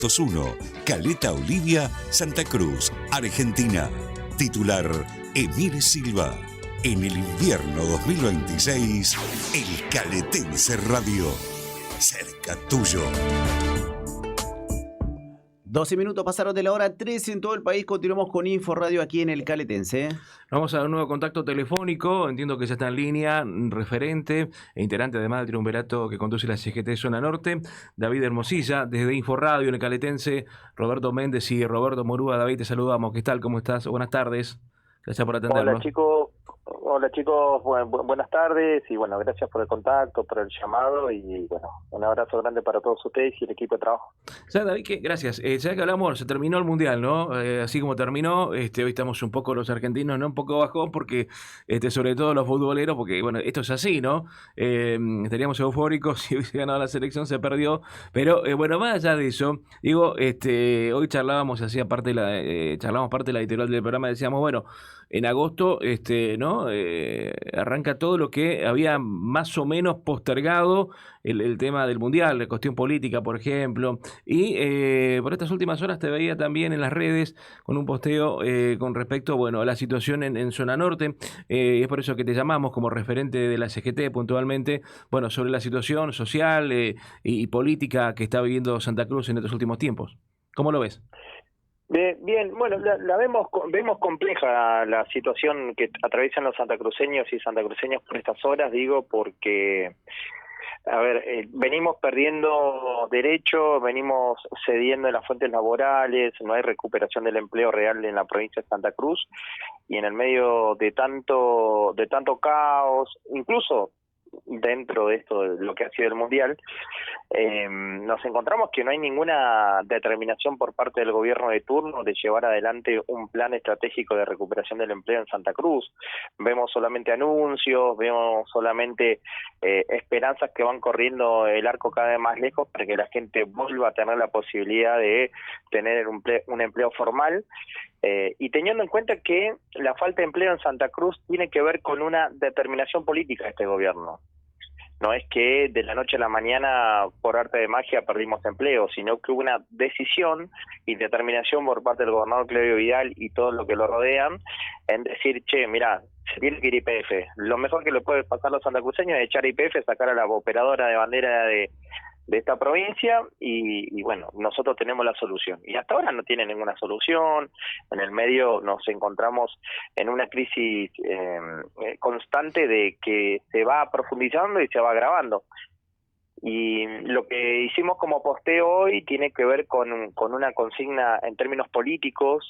201, Caleta Olivia, Santa Cruz, Argentina. Titular, Emir Silva. En el invierno 2026, el Caletense Radio. Cerca tuyo. 12 minutos pasaron de la hora 13 en todo el país. Continuamos con Info Radio aquí en el Caletense. Vamos a dar un nuevo contacto telefónico. Entiendo que ya está en línea, referente e integrante además del triunvirato que conduce la CGT Zona Norte, David Hermosilla, desde Info Radio en el Caletense, Roberto Méndez y Roberto Morúa. David, te saludamos. ¿Qué tal? ¿Cómo estás? Buenas tardes. Gracias por atendernos. Hola chicos, buenas tardes y bueno, gracias por el contacto, por el llamado y bueno, un abrazo grande para todos ustedes y el equipo de trabajo. Ya, David, gracias. Ya que hablamos, se terminó el Mundial, ¿no? Así como terminó, hoy estamos un poco los argentinos, ¿no? Un poco bajón porque, sobre todo los futboleros, porque bueno, esto es así, ¿no? Estaríamos eufóricos, si hubiese ganado la selección se perdió, pero bueno, más allá de eso, digo, hoy charlábamos, charlábamos parte de la editorial del programa, decíamos, bueno, en agosto, ¿no? Arranca todo lo que había más o menos postergado el tema del Mundial, la cuestión política, por ejemplo, y por estas últimas horas te veía también en las redes con un posteo con respecto, bueno, a la situación en Zona Norte, es por eso que te llamamos como referente de la CGT puntualmente, bueno, sobre la situación social y política que está viviendo Santa Cruz en estos últimos tiempos. ¿Cómo lo ves? Bien, bueno, la vemos compleja la situación que atraviesan los santacruceños y santacruceñas por estas horas, digo, porque, a ver, venimos perdiendo derechos, venimos cediendo en las fuentes laborales, no hay recuperación del empleo real en la provincia de Santa Cruz, y en el medio de tanto caos, incluso dentro de esto, de lo que ha sido el Mundial, nos encontramos que no hay ninguna determinación por parte del gobierno de turno de llevar adelante un plan estratégico de recuperación del empleo en Santa Cruz. Vemos solamente anuncios, vemos solamente esperanzas que van corriendo el arco cada vez más lejos para que la gente vuelva a tener la posibilidad de tener un empleo formal. Y teniendo en cuenta que la falta de empleo en Santa Cruz tiene que ver con una determinación política de este gobierno. No es que de la noche a la mañana, por arte de magia, perdimos empleo, sino que hubo una decisión y determinación por parte del gobernador Claudio Vidal y todos los que lo rodean en decir, che, mirá, se tiene que ir YPF. Lo mejor que le puede pasar a los santacruceños es echar YPF, sacar a la operadora de bandera de esta provincia y bueno, nosotros tenemos la solución. Y hasta ahora no tiene ninguna solución, en el medio nos encontramos en una crisis constante de que se va profundizando y se va agravando. Y lo que hicimos como posteo hoy tiene que ver con una consigna en términos políticos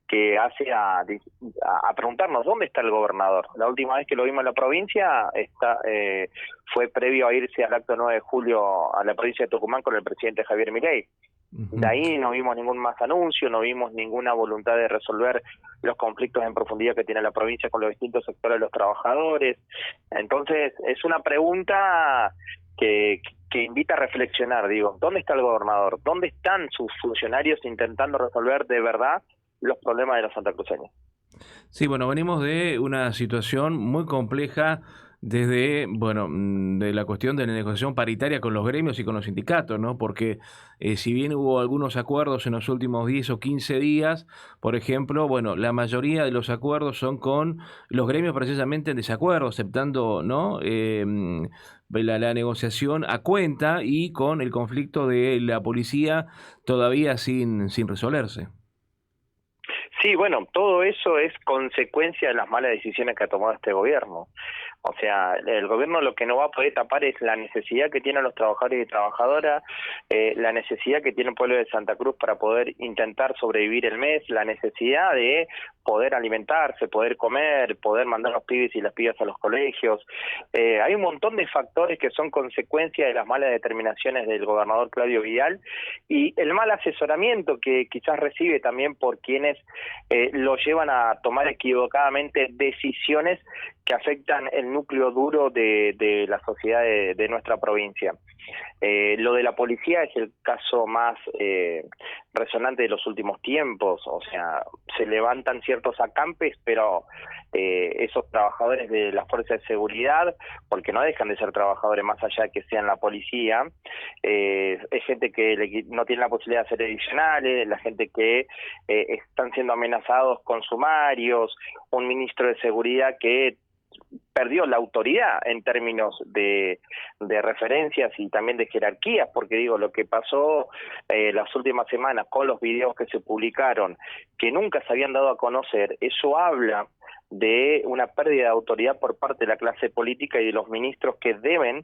que hace a preguntarnos dónde está el gobernador. La última vez que lo vimos en la provincia fue previo a irse al acto 9 de julio a la provincia de Tucumán con el presidente Javier Milei. De ahí no vimos ningún más anuncio, no vimos ninguna voluntad de resolver los conflictos en profundidad que tiene la provincia con los distintos sectores de los trabajadores. Entonces es una pregunta que invita a reflexionar, digo, ¿dónde está el gobernador? ¿Dónde están sus funcionarios intentando resolver de verdad los problemas de los santacruceños? Sí, bueno, venimos de una situación muy compleja desde, bueno, de la cuestión de la negociación paritaria con los gremios y con los sindicatos, ¿no? Porque si bien hubo algunos acuerdos en los últimos 10 o 15 días, por ejemplo, bueno, la mayoría de los acuerdos son con los gremios precisamente en desacuerdo, aceptando, ¿no? La negociación a cuenta y con el conflicto de la policía todavía sin resolverse. Sí, bueno, todo eso es consecuencia de las malas decisiones que ha tomado este gobierno. O sea, el gobierno lo que no va a poder tapar es la necesidad que tienen los trabajadores y trabajadoras, la necesidad que tiene el pueblo de Santa Cruz para poder intentar sobrevivir el mes, la necesidad de poder alimentarse, poder comer, poder mandar a los pibes y las pibas a los colegios. Hay un montón de factores que son consecuencia de las malas determinaciones del gobernador Claudio Vidal y el mal asesoramiento que quizás recibe también por quienes lo llevan a tomar equivocadamente decisiones que afectan el núcleo duro de la sociedad de nuestra provincia. Lo de la policía es el caso más resonante de los últimos tiempos, o sea, se levantan ciertos acampes, pero esos trabajadores de las fuerzas de seguridad, porque no dejan de ser trabajadores más allá de que sean la policía, es gente que no tiene la posibilidad de hacer adicionales, la gente que están siendo amenazados con sumarios, un ministro de seguridad que perdió la autoridad en términos de referencias y también de jerarquías, porque digo, lo que pasó las últimas semanas con los videos que se publicaron, que nunca se habían dado a conocer, eso habla de una pérdida de autoridad por parte de la clase política y de los ministros que deben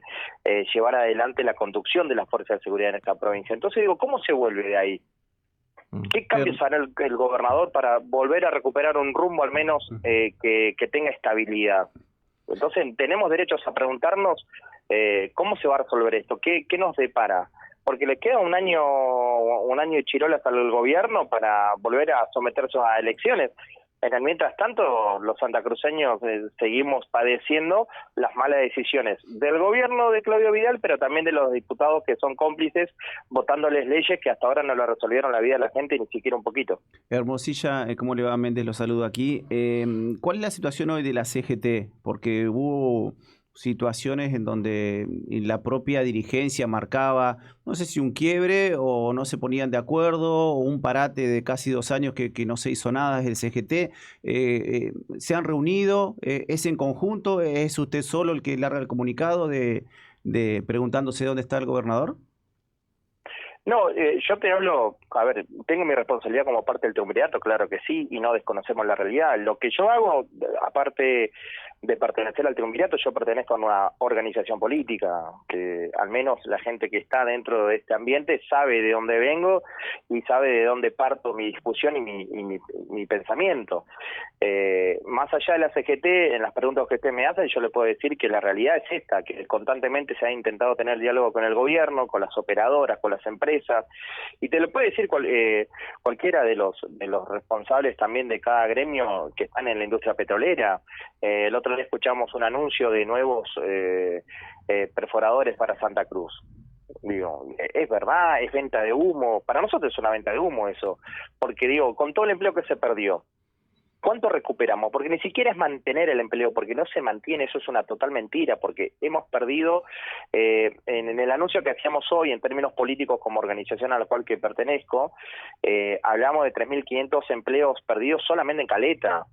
llevar adelante la conducción de las fuerzas de seguridad en esta provincia. Entonces digo, ¿cómo se vuelve de ahí? ¿Qué cambios hará el gobernador para volver a recuperar un rumbo al menos que tenga estabilidad? Entonces tenemos derechos a preguntarnos cómo se va a resolver esto, qué nos depara, porque le queda un año de chirolas al gobierno para volver a someterse a elecciones. Mientras tanto, los santacruceños seguimos padeciendo las malas decisiones del gobierno de Claudio Vidal, pero también de los diputados que son cómplices votándoles leyes que hasta ahora no le resolvieron la vida a la gente ni siquiera un poquito. Hermosilla, ¿cómo le va? Méndez, lo saludo aquí. ¿Cuál es la situación hoy de la CGT? Porque hubo situaciones en donde la propia dirigencia marcaba, no sé si un quiebre o no se ponían de acuerdo, o un parate de casi 2 años que no se hizo nada desde el CGT. ¿Se han reunido? ¿Es en conjunto? ¿Es usted solo el que larga el comunicado de preguntándose dónde está el gobernador? No, yo te hablo, a ver, tengo mi responsabilidad como parte del triunvirato, claro que sí, y no desconocemos la realidad. Lo que yo hago, aparte de pertenecer al triunvirato, yo pertenezco a una organización política, que al menos la gente que está dentro de este ambiente sabe de dónde vengo y sabe de dónde parto mi discusión y mi pensamiento. Más allá de la CGT, en las preguntas que usted me hace, yo le puedo decir que la realidad es esta, que constantemente se ha intentado tener diálogo con el gobierno, con las operadoras, con las empresas, y te lo puede decir cualquiera de los responsables también de cada gremio que están en la industria petrolera. El otro día escuchamos un anuncio de nuevos perforadores para Santa Cruz. Digo, es verdad, es venta de humo. Para nosotros es una venta de humo eso, porque digo, con todo el empleo que se perdió, ¿cuánto recuperamos? Porque ni siquiera es mantener el empleo, porque no se mantiene, eso es una total mentira, porque hemos perdido, en el anuncio que hacíamos hoy en términos políticos como organización a la cual que pertenezco, hablamos de 3.500 empleos perdidos solamente en Caleta.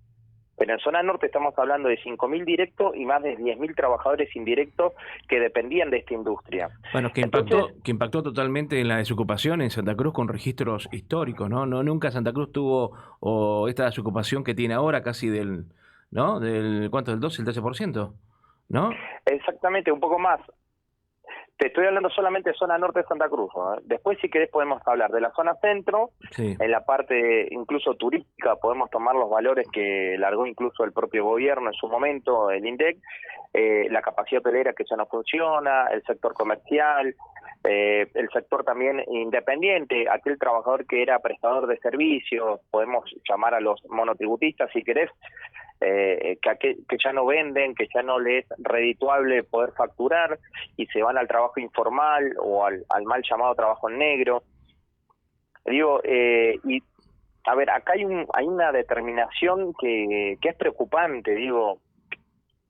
Pero en zona norte estamos hablando de 5.000 directos y más de 10.000 trabajadores indirectos que dependían de esta industria. Bueno, que impactó totalmente en la desocupación en Santa Cruz con registros históricos, ¿no? Nunca Santa Cruz tuvo esta desocupación que tiene ahora casi ¿no? ¿Cuánto? ¿Del 12, el 13%? ¿No? Exactamente, un poco más. Te estoy hablando solamente de zona norte de Santa Cruz, ¿no? Después, si querés, podemos hablar de la zona centro, sí. En la parte incluso turística, podemos tomar los valores que largó incluso el propio gobierno en su momento, el INDEC, la capacidad hotelera que ya no funciona, el sector comercial, el sector también independiente, aquel trabajador que era prestador de servicios, podemos llamar a los monotributistas si querés, que ya no venden, que ya no les es redituable poder facturar y se van al trabajo informal o al mal llamado trabajo en negro. Digo, y a ver, acá hay una determinación que es preocupante. Digo,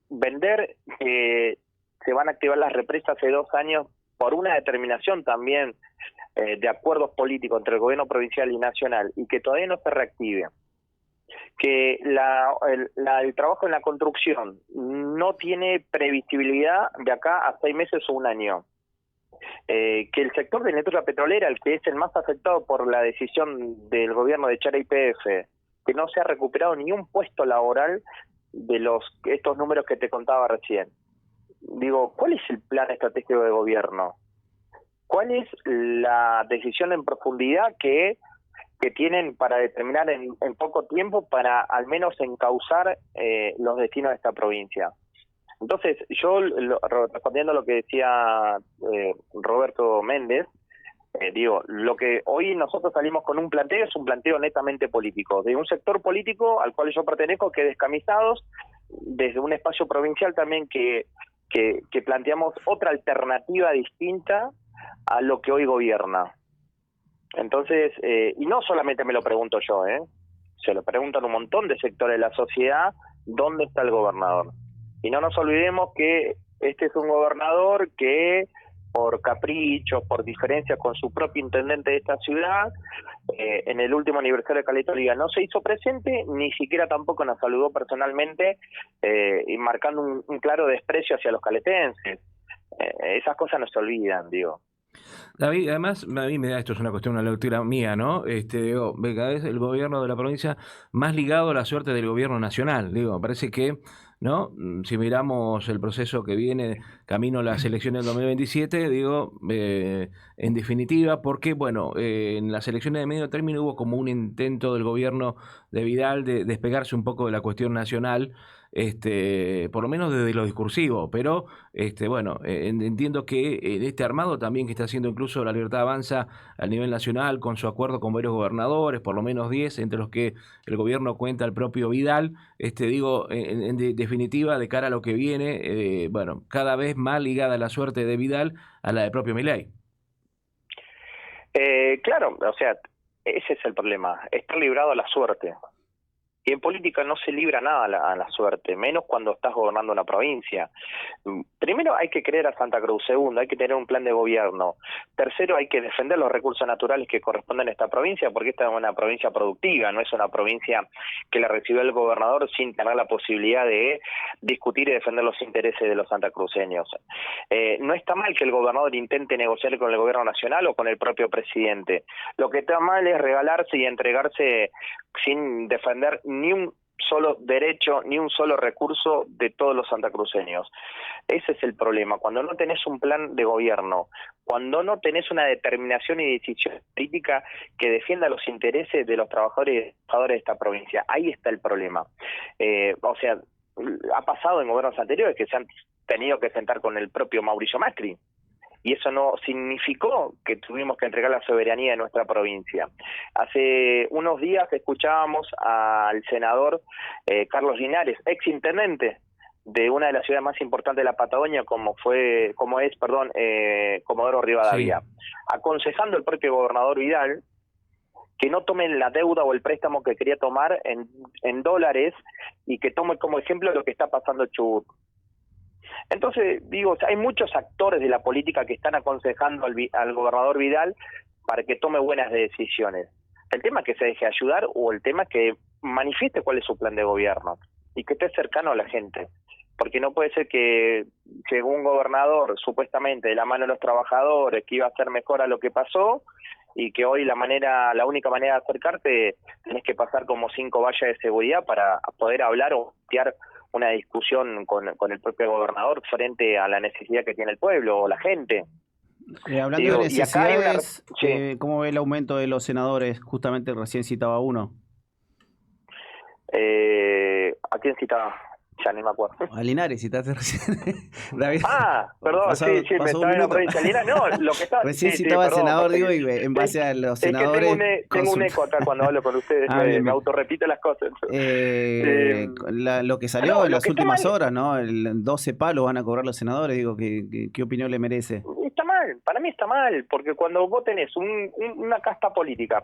vender se van a activar las represas hace 2 años por una determinación también de acuerdos políticos entre el gobierno provincial y nacional y que todavía no se reactive. Que el trabajo en la construcción no tiene previsibilidad de acá a 6 meses o 1 año. Que el sector de la industria petrolera, el que es el más afectado por la decisión del gobierno de echar a YPF, que no se ha recuperado ni un puesto laboral de estos números que te contaba recién. Digo, ¿cuál es el plan estratégico de gobierno? ¿Cuál es la decisión en profundidad que tienen para determinar en poco tiempo para al menos encauzar los destinos de esta provincia? Entonces, yo respondiendo a lo que decía Roberto Méndez, digo, lo que hoy nosotros salimos con un planteo es un planteo netamente político, de un sector político al cual yo pertenezco, que descamisados, desde un espacio provincial también que planteamos otra alternativa distinta a lo que hoy gobierna. Entonces, y no solamente me lo pregunto yo, se lo preguntan un montón de sectores de la sociedad, ¿dónde está el gobernador? Y no nos olvidemos que este es un gobernador que por caprichos, por diferencias con su propio intendente de esta ciudad, en el último aniversario de Caleta Olivia no se hizo presente, ni siquiera tampoco nos saludó personalmente, y marcando un claro desprecio hacia los caletenses. Esas cosas no se olvidan, digo. David, además, a mí me da, esto es una cuestión, una lectura mía, ¿no? Digo, cada vez el gobierno de la provincia más ligado a la suerte del gobierno nacional. Digo, parece que, ¿no? Si miramos el proceso que viene camino a las elecciones del 2027, digo, en definitiva, porque, bueno, en las elecciones de medio término hubo como un intento del gobierno de Vidal de despegarse un poco de la cuestión nacional, por lo menos desde lo discursivo, pero bueno, entiendo que en este armado también que está haciendo incluso La Libertad Avanza a nivel nacional, con su acuerdo con varios gobernadores, por lo menos 10, entre los que el gobierno cuenta el propio Vidal, digo, en definitiva, de cara a lo que viene, bueno, cada vez más ligada la suerte de Vidal a la del propio Milei. Claro, o sea, ese es el problema, estar librado a la suerte. Y en política no se libra nada a la suerte, menos cuando estás gobernando una provincia. Primero hay que creer a Santa Cruz, segundo hay que tener un plan de gobierno, tercero hay que defender los recursos naturales que corresponden a esta provincia, porque esta es una provincia productiva, no es una provincia que la recibió el gobernador sin tener la posibilidad de discutir y defender los intereses de los santacruceños. No está mal que el gobernador intente negociar con el gobierno nacional o con el propio presidente. Lo que está mal es regalarse y entregarse sin defender ni un solo derecho, ni un solo recurso de todos los santacruceños. Ese es el problema, cuando no tenés un plan de gobierno, cuando no tenés una determinación y decisión política que defienda los intereses de los trabajadores de esta provincia. Ahí está el problema. O sea, ha pasado en gobiernos anteriores que se han tenido que sentar con el propio Mauricio Macri, y eso no significó que tuvimos que entregar la soberanía de nuestra provincia. Hace unos días escuchábamos al senador Carlos Linares, ex intendente de una de las ciudades más importantes de la Patagonia, como es Comodoro Rivadavia, sí, aconsejando al propio gobernador Vidal que no tomen la deuda o el préstamo que quería tomar en dólares y que tome como ejemplo lo que está pasando en Chubut. Entonces, digo, hay muchos actores de la política que están aconsejando al gobernador Vidal para que tome buenas decisiones. El tema es que se deje ayudar, o el tema es que manifieste cuál es su plan de gobierno y que esté cercano a la gente. Porque no puede ser que según un gobernador, supuestamente de la mano de los trabajadores, que iba a hacer mejor a lo que pasó, y que hoy la única manera de acercarte tenés que pasar como 5 vallas de seguridad para poder hablar o plantear una discusión con el propio gobernador frente a la necesidad que tiene el pueblo o la gente. Hablando de necesidades, sí. ¿Cómo ve el aumento de los senadores? Justamente recién citaba uno. ¿A quién citaba? Ya ni me acuerdo. A Linares citaste recién. David, perdón, sí, me estaba en la provincia de Linares. No, lo que está... Recién citaba al senador, digo, y en base a los senadores... Es que tengo un eco acá cuando hablo con ustedes, me autorrepito las cosas. Lo que salió en las últimas horas, ¿no? 12 palos van a cobrar los senadores, digo, ¿qué opinión le merece? Está mal, para mí está mal, porque cuando vos tenés una casta política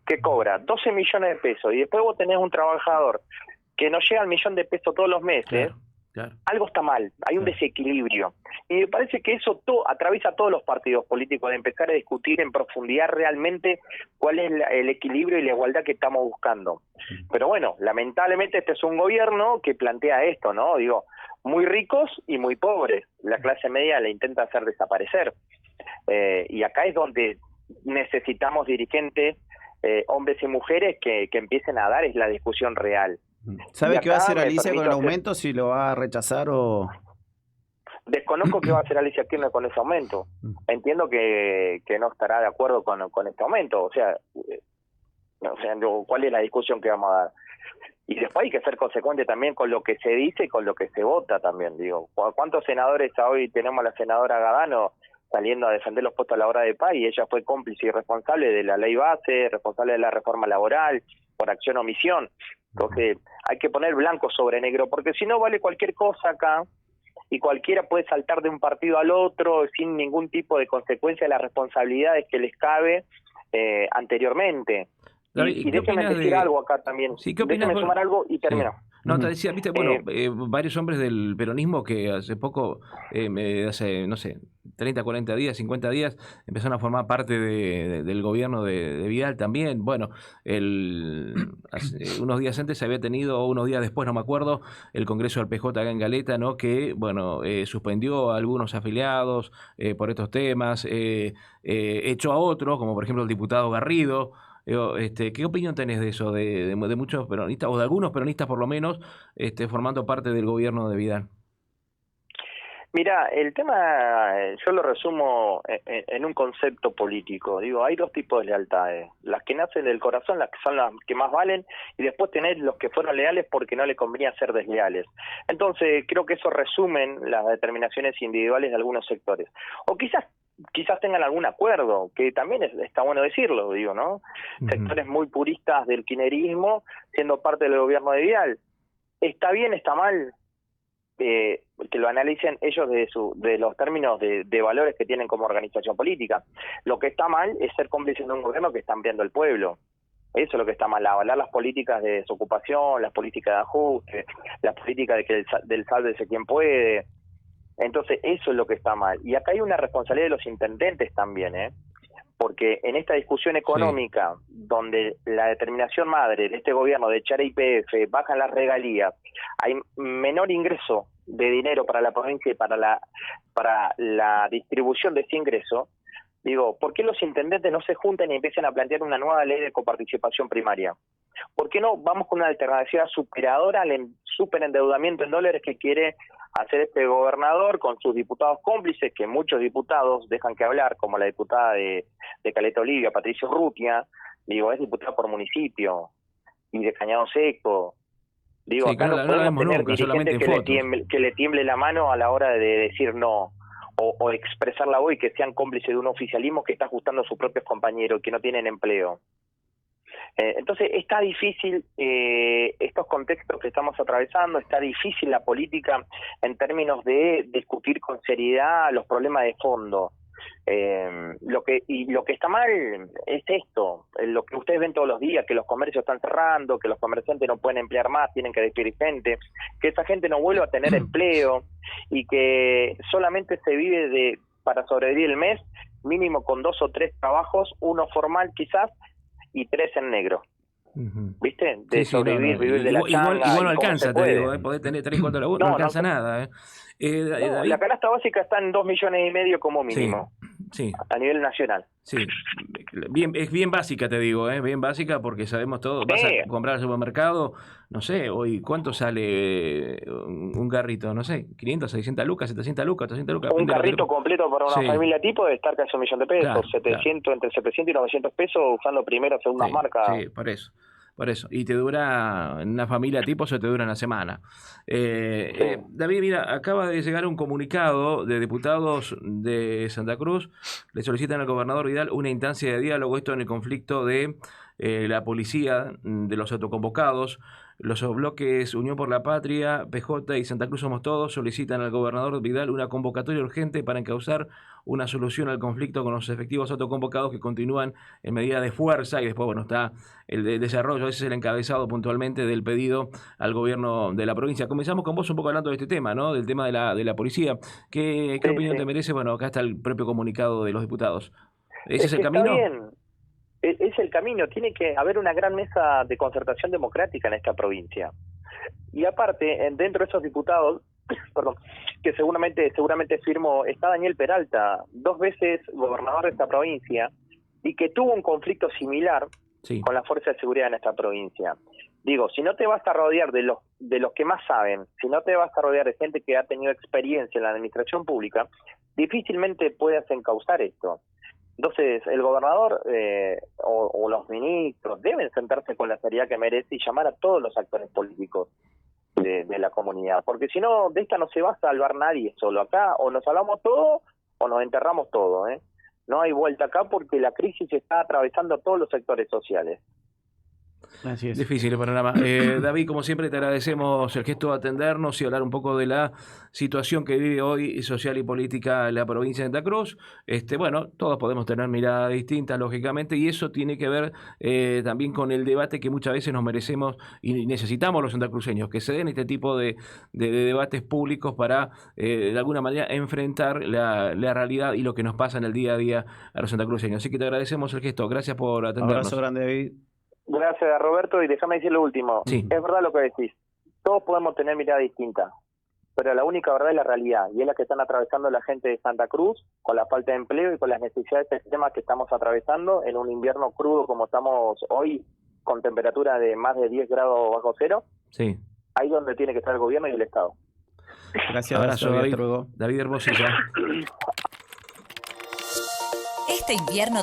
que cobra 12 millones de pesos y después vos tenés un trabajador que no llega al $1.000.000 todos los meses, claro. Algo está mal, hay un desequilibrio. Y me parece que eso atraviesa todos los partidos políticos, de empezar a discutir en profundidad realmente cuál es el equilibrio y la igualdad que estamos buscando. Pero bueno, lamentablemente este es un gobierno que plantea esto, ¿no? Digo, muy ricos y muy pobres. La clase media la intenta hacer desaparecer. Y acá es donde necesitamos dirigentes, hombres y mujeres, que empiecen a dar la discusión real. ¿Sabe qué va a hacer Alicia con el aumento? ¿Si lo va a rechazar o...? Desconozco qué va a hacer Alicia Kirchner con ese aumento. Entiendo que no estará de acuerdo con este aumento. O sea, ¿cuál es la discusión que vamos a dar? Y después hay que ser consecuente también con lo que se dice y con lo que se vota también. Digo, ¿cuántos senadores hoy tenemos a la senadora Gadano saliendo a defender los puestos a la hora de paz, y ella fue cómplice y responsable de la ley base, responsable de la reforma laboral, por acción o omisión? Entonces hay que poner blanco sobre negro, porque si no vale cualquier cosa acá, y cualquiera puede saltar de un partido al otro sin ningún tipo de consecuencia de las responsabilidades que les cabe anteriormente. David, Y ¿qué déjeme opinas decir algo acá también. Sí, ¿qué opinas? Déjeme sumar algo y Sí. termino. No, te decía, viste, bueno, varios hombres del peronismo que hace poco, hace, no sé, 30, 40 días, 50 días, empezaron a formar parte del gobierno de Vidal también. Bueno, unos días antes se había tenido, o unos días después, no me acuerdo, el Congreso del PJ acá en Galeta, ¿no? Que, bueno, suspendió a algunos afiliados por estos temas, echó a otros, como por ejemplo el diputado Garrido. ¿Qué opinión tenés de eso, de muchos peronistas, o de algunos peronistas por lo menos, formando parte del gobierno de Vidal? Mira, el tema yo lo resumo en un concepto político. Digo, hay dos tipos de lealtades. Las que nacen del corazón, las que son las que más valen, y después tenés los que fueron leales porque no les convenía ser desleales. Entonces, creo que eso resumen las determinaciones individuales de algunos sectores. O quizás tengan algún acuerdo, que también está bueno decirlo, digo, ¿no? Sectores muy puristas del kirchnerismo siendo parte del gobierno de Vidal. ¿Está bien, está mal? Que lo analicen ellos de los términos de valores que tienen como organización política. Lo que está mal es ser cómplice de un gobierno que está ampliando el pueblo. Eso es lo que está mal, avalar las políticas de desocupación, las políticas de ajuste, las políticas de que del sálvese quien puede. Entonces eso es lo que está mal. Y acá hay una responsabilidad de los intendentes también, porque en esta discusión económica, donde la determinación madre de este gobierno de echar a YPF, bajan las regalías, hay menor ingreso de dinero para la provincia y para la distribución de ese ingreso. Digo, ¿por qué los intendentes no se juntan y empiezan a plantear una nueva ley de coparticipación primaria? ¿Por qué no vamos con una alternativa superadora al superendeudamiento en dólares que quiere hacer este gobernador con sus diputados cómplices, que muchos diputados dejan que hablar, como la diputada de Caleta Olivia, Patricio Urrutia, digo, es diputada por municipio, y de Cañado Seco. Digo, Sí, acá no podemos tener dirigentes que le tiemble la mano a la hora de decir no, o expresar la voz y que sean cómplices de un oficialismo que está ajustando a sus propios compañeros, que no tienen empleo. Entonces está difícil estos contextos que estamos atravesando, está difícil la política en términos de discutir con seriedad los problemas de fondo. Lo que está mal es esto, lo que ustedes ven todos los días, que los comercios están cerrando, que los comerciantes no pueden emplear más, tienen que despedir gente, que esa gente no vuelva a tener empleo y que solamente se vive para sobrevivir el mes mínimo con 2 o 3 trabajos, uno formal quizás y 3 en negro. ¿Viste? De sobrevivir, vivir de la changa. Igual no alcanza, te digo, podés tener 3, 4 laburos, no alcanza nada. No, la canasta básica está en 2,5 millones como mínimo. Sí. A nivel nacional. Sí, es bien básica, te digo, bien básica porque sabemos todo. Vas a comprar al supermercado, no sé, hoy, ¿cuánto sale un garrito? No sé, 500, 600 lucas, 700 lucas, 800 lucas. Un carrito completo para una familia tipo debe estar casi $1 millón. Claro, 700, entre 700 y 900 pesos usando primero o segundas marcas. Sí, por eso. Y te dura, en una familia tipo, eso te dura una semana. David, mira, acaba de llegar un comunicado de diputados de Santa Cruz. Le solicitan al gobernador Vidal una instancia de diálogo, esto en el conflicto de la policía, de los autoconvocados. Los bloques Unión por la Patria, PJ y Santa Cruz Somos Todos solicitan al gobernador Vidal una convocatoria urgente para encauzar una solución al conflicto con los efectivos autoconvocados que continúan en medida de fuerza. Y después, bueno, está el desarrollo, ese es el encabezado puntualmente del pedido al gobierno de la provincia. Comenzamos con vos un poco hablando de este tema, ¿no? Del tema de la policía. ¿Qué opinión te merece? Bueno, acá está el propio comunicado de los diputados. ¿Ese es el camino? Está bien. Es el camino, tiene que haber una gran mesa de concertación democrática en esta provincia. Y aparte, dentro de esos diputados, perdón, que seguramente firmó, está Daniel Peralta, 2 veces gobernador de esta provincia, y que tuvo un conflicto similar con la fuerza de seguridad en esta provincia. Digo, si no te vas a rodear de los que más saben, si no te vas a rodear de gente que ha tenido experiencia en la administración pública, difícilmente puedas encauzar esto. Entonces, el gobernador o los ministros deben sentarse con la seriedad que merece y llamar a todos los actores políticos de la comunidad, porque si no, de esta no se va a salvar nadie solo. Acá o nos salvamos todo o nos enterramos todo, No hay vuelta acá porque la crisis está atravesando a todos los sectores sociales. Así es. Difícil el panorama. David, como siempre, te agradecemos el gesto de atendernos y hablar un poco de la situación que vive hoy social y política la provincia de Santa Cruz. Bueno, todos podemos tener miradas distintas, lógicamente, y eso tiene que ver también con el debate que muchas veces nos merecemos y necesitamos los santacruceños, que se den este tipo de debates públicos para, de alguna manera, enfrentar la realidad y lo que nos pasa en el día a día a los santacruceños. Así que te agradecemos el gesto. Gracias por atendernos. Abrazo grande, David. Gracias, Roberto, y déjame decir lo último. Sí. Es verdad lo que decís. Todos podemos tener mirada distinta, pero la única verdad es la realidad, y es la que están atravesando la gente de Santa Cruz, con la falta de empleo y con las necesidades extremas que estamos atravesando en un invierno crudo como estamos hoy, con temperatura de más de 10 grados bajo cero. Sí. Ahí donde tiene que estar el gobierno y el Estado. Gracias, Abrazo, David. David. Hasta luego. David Hermosilla. Este invierno